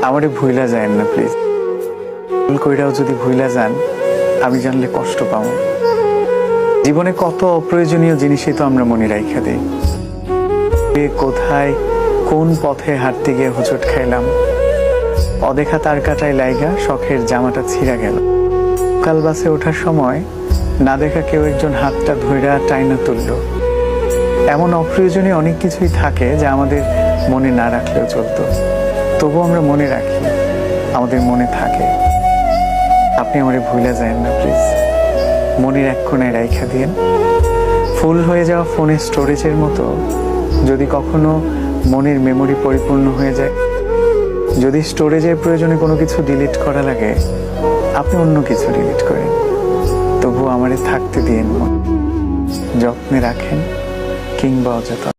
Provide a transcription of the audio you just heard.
আমারে ভুইলা যায়েন না প্লিজ। ভুল কইরাও যদি ভুইলা যান, আমি জানলে কষ্ট পাবো। জীবনে কত অপ্রয়োজনীয় জিনিসই তো আমরা মনে রাইখা দিই। কোথায় কোন পথে হাঁটতে গিয়ে হোঁচট খাইলাম, অদেখা তার কাটায় লাইগা শখের জামাটা ছিঁড়া গেল। কাল বাসে ওঠার সময় না দেখা কেউ একজন হাতটা ধইরা টাইনা তুলল। এমন অপ্রয়োজনীয় অনেক কিছুই থাকে যা আমাদের মনে না রাখলেও চলতো, তবু আমরা মনে রাখি, আমাদের মনে থাকে। আপনি আমারে ভুলে যায়েন না প্লিজ। মনের এক কোণায় রাইখা দিয়েন। ফুল হয়ে যাওয়া ফোনের স্টোরেজের মতো যদি কখনো মনের মেমোরি পরিপূর্ণ হয়ে যায়, যদি স্টোরেজের প্রয়োজনে কোনো কিছু ডিলিট করা লাগে, আপনি অন্য কিছু ডিলিট করেন, তবু আমারে থাকতে দিয়েন। মন যত্নে রাখেন কিংবা অযত্ন।